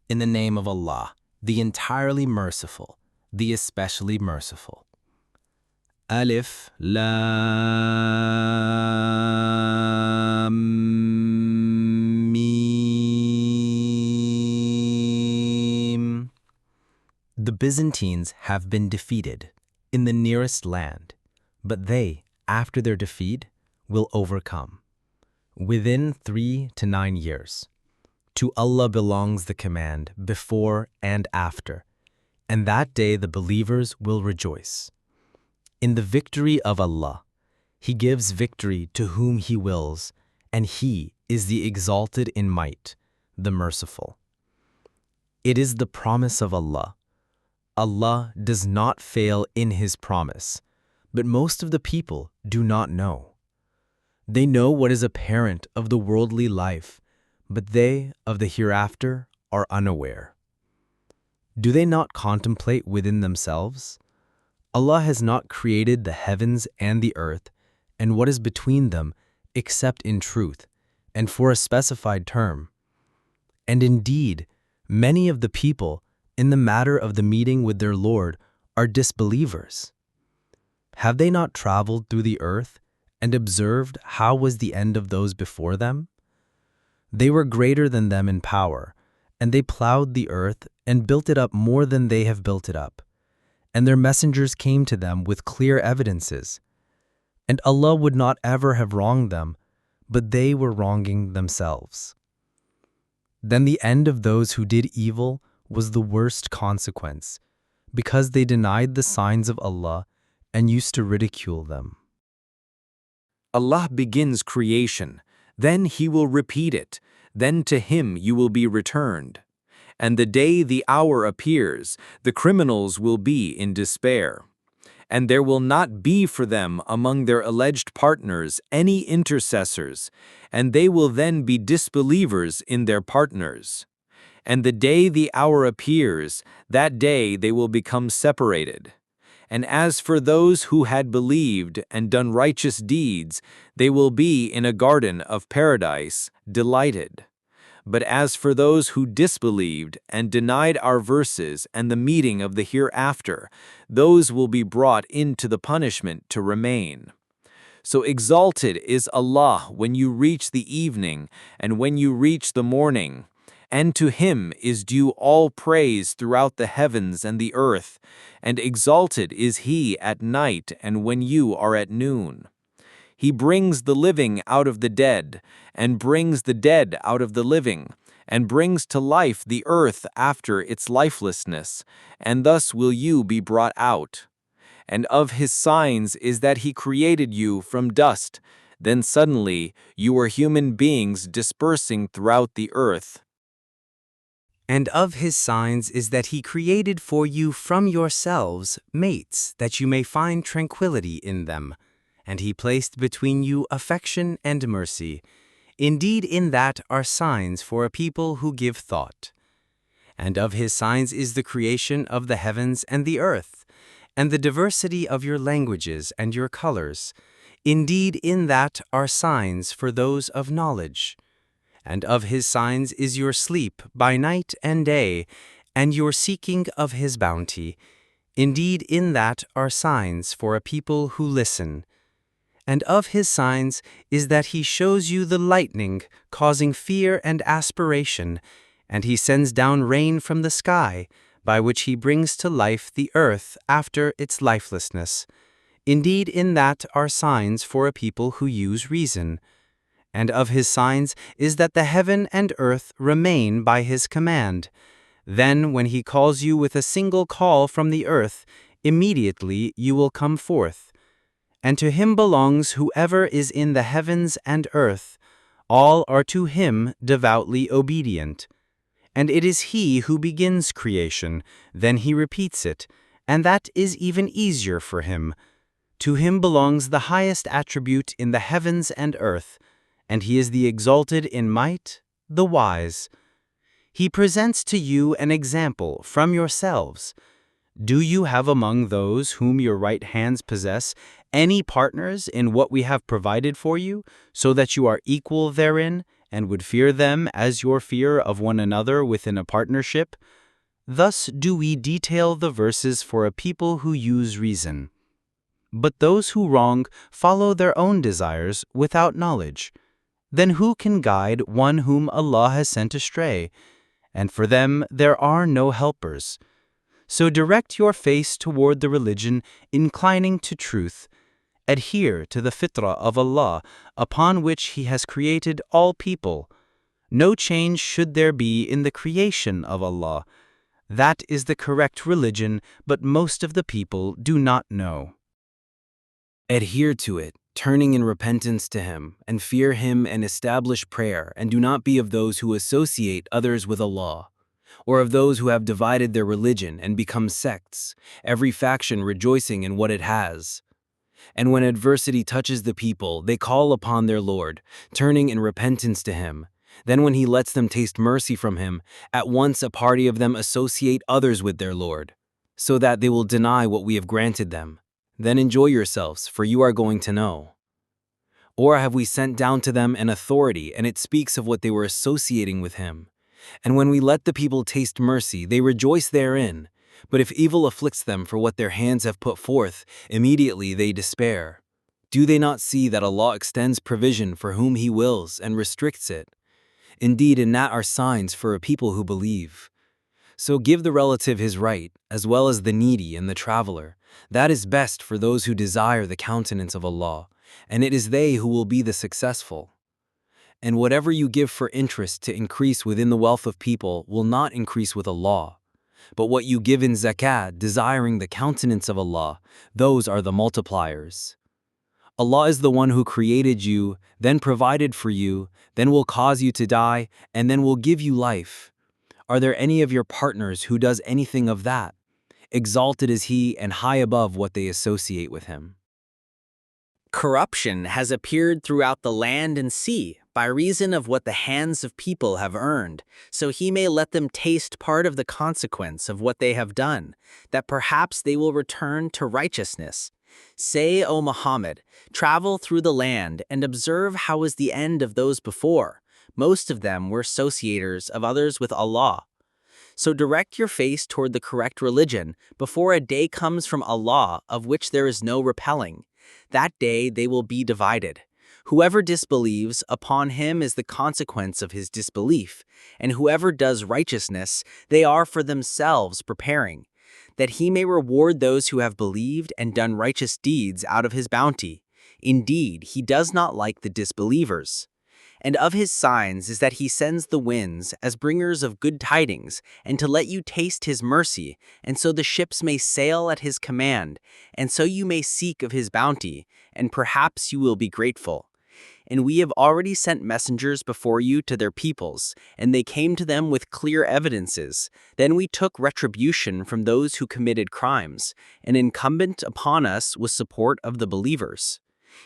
In the name of Allah, the entirely merciful, the especially merciful. Alif, Lam, Mim. The Byzantines have been defeated in the nearest land, but they, after their defeat, will overcome. Within 3 to 9 years. To Allah belongs the command before and after, and that day the believers will rejoice. In the victory of Allah, He gives victory to whom He wills, and He is the exalted in might, the merciful. It is the promise of Allah. Allah does not fail in His promise, but most of the people do not know. They know what is apparent of the worldly life, but they of the hereafter are unaware. Do they not contemplate within themselves? Allah has not created the heavens and the earth and what is between them except in truth and for a specified term. And indeed, many of the people in the matter of the meeting with their Lord are disbelievers. Have they not traveled through the earth and observed how was the end of those before them? They were greater than them in power, and they plowed the earth and built it up more than they have built it up. And their messengers came to them with clear evidences. And Allah would not ever have wronged them, but they were wronging themselves. Then the end of those who did evil was the worst consequence, because they denied the signs of Allah and used to ridicule them. Allah begins creation, then He will repeat it, then to Him you will be returned. And the day the hour appears, the criminals will be in despair. And there will not be for them among their alleged partners any intercessors, and they will then be disbelievers in their partners. And the day the hour appears, that day they will become separated. And as for those who had believed and done righteous deeds, they will be in a garden of paradise, delighted. But as for those who disbelieved and denied our verses and the meeting of the hereafter, those will be brought into the punishment to remain. So exalted is Allah when you reach the evening and when you reach the morning. And to Him is due all praise throughout the heavens and the earth, and exalted is He at night and when you are at noon. He brings the living out of the dead, and brings the dead out of the living, and brings to life the earth after its lifelessness, and thus will you be brought out. And of His signs is that He created you from dust, then suddenly you are human beings dispersing throughout the earth. And of His signs is that He created for you from yourselves mates, that you may find tranquility in them. And He placed between you affection and mercy. Indeed, in that are signs for a people who give thought. And of His signs is the creation of the heavens and the earth, and the diversity of your languages and your colors. Indeed, in that are signs for those of knowledge. And of His signs is your sleep by night and day, and your seeking of His bounty. Indeed, in that are signs for a people who listen. And of His signs is that He shows you the lightning, causing fear and aspiration, and He sends down rain from the sky, by which He brings to life the earth after its lifelessness. Indeed, in that are signs for a people who use reason. And of His signs is that the heaven and earth remain by His command. Then, when He calls you with a single call from the earth, immediately you will come forth. And to Him belongs whoever is in the heavens and earth. All are to Him devoutly obedient. And it is He who begins creation, then He repeats it, and that is even easier for Him. To Him belongs the highest attribute in the heavens and earth, and He is the exalted in might, the wise. He presents to you an example from yourselves. Do you have among those whom your right hands possess any partners in what we have provided for you, so that you are equal therein, and would fear them as your fear of one another within a partnership? Thus do we detail the verses for a people who use reason. But those who wrong follow their own desires without knowledge. Then who can guide one whom Allah has sent astray? And for them there are no helpers. So direct your face toward the religion inclining to truth. Adhere to the fitrah of Allah, upon which He has created all people. No change should there be in the creation of Allah. That is the correct religion, but most of the people do not know. Adhere to it, turning in repentance to Him, and fear Him and establish prayer, and do not be of those who associate others with Allah, or of those who have divided their religion and become sects, every faction rejoicing in what it has. And when adversity touches the people, they call upon their Lord, turning in repentance to Him. Then when He lets them taste mercy from Him, at once a party of them associate others with their Lord, so that they will deny what we have granted them. Then enjoy yourselves, for you are going to know. Or have we sent down to them an authority, and it speaks of what they were associating with Him? And when we let the people taste mercy, they rejoice therein. But if evil afflicts them for what their hands have put forth, immediately they despair. Do they not see that Allah extends provision for whom He wills and restricts it? Indeed, in that are signs for a people who believe. So give the relative his right, as well as the needy and the traveler. That is best for those who desire the countenance of Allah, and it is they who will be the successful. And whatever you give for interest to increase within the wealth of people will not increase with Allah. But what you give in zakat, desiring the countenance of Allah, those are the multipliers. Allah is the one who created you, then provided for you, then will cause you to die, and then will give you life. Are there any of your partners who does anything of that? Exalted is He and high above what they associate with Him. Corruption has appeared throughout the land and sea by reason of what the hands of people have earned, so He may let them taste part of the consequence of what they have done, that perhaps they will return to righteousness. Say, O Muhammad, travel through the land and observe how is the end of those before. Most of them were associators of others with Allah. So direct your face toward the correct religion before a day comes from Allah of which there is no repelling. That day they will be divided. Whoever disbelieves, upon him is the consequence of his disbelief, and whoever does righteousness, they are for themselves preparing, that He may reward those who have believed and done righteous deeds out of His bounty. Indeed, He does not like the disbelievers. And of His signs is that He sends the winds as bringers of good tidings, and to let you taste His mercy, and so the ships may sail at His command, and so you may seek of His bounty, and perhaps you will be grateful. And we have already sent messengers before you to their peoples, and they came to them with clear evidences. Then we took retribution from those who committed crimes, and incumbent upon us was support of the believers.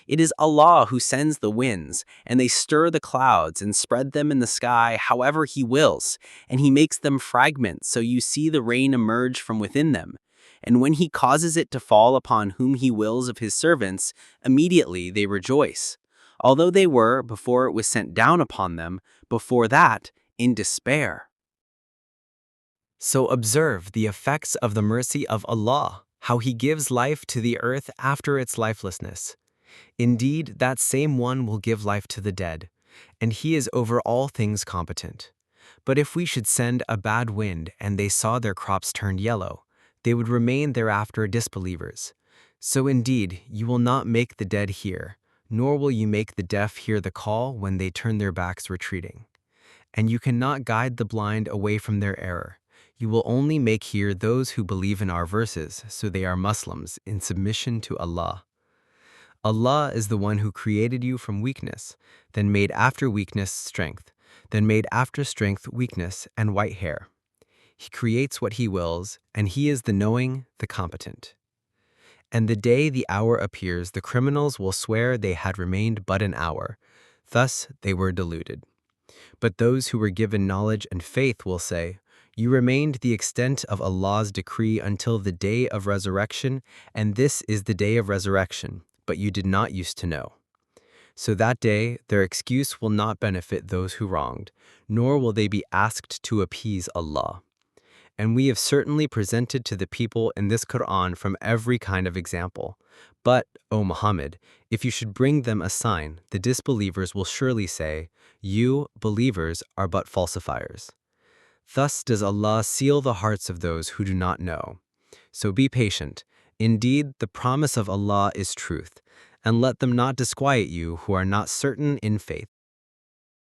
It is Allah who sends the winds, and they stir the clouds and spread them in the sky however He wills, and He makes them fragments so you see the rain emerge from within them. And when He causes it to fall upon whom He wills of His servants, immediately they rejoice. Although they were, before it was sent down upon them, before that, in despair. So observe the effects of the mercy of Allah, how He gives life to the earth after its lifelessness. Indeed, that same one will give life to the dead, and He is over all things competent. But if we should send a bad wind and they saw their crops turned yellow, they would remain thereafter disbelievers. So indeed, you will not make the dead hear, nor will you make the deaf hear the call when they turn their backs retreating. And you cannot guide the blind away from their error. You will only make hear those who believe in our verses, so they are Muslims in submission to Allah. Allah is the one who created you from weakness, then made after weakness strength, then made after strength weakness and white hair. He creates what He wills, and He is the knowing, the competent. And the day the hour appears, the criminals will swear they had remained but an hour. Thus they were deluded. But those who were given knowledge and faith will say, You remained the extent of Allah's decree until the day of resurrection, and this is the day of resurrection, but you did not used to know. So that day, their excuse will not benefit those who wronged, nor will they be asked to appease Allah. And we have certainly presented to the people in this Quran from every kind of example. But, O Muhammad, if you should bring them a sign, the disbelievers will surely say, "You, believers, are but falsifiers." Thus does Allah seal the hearts of those who do not know. So be patient. Indeed, the promise of Allah is truth, and let them not disquiet you who are not certain in faith.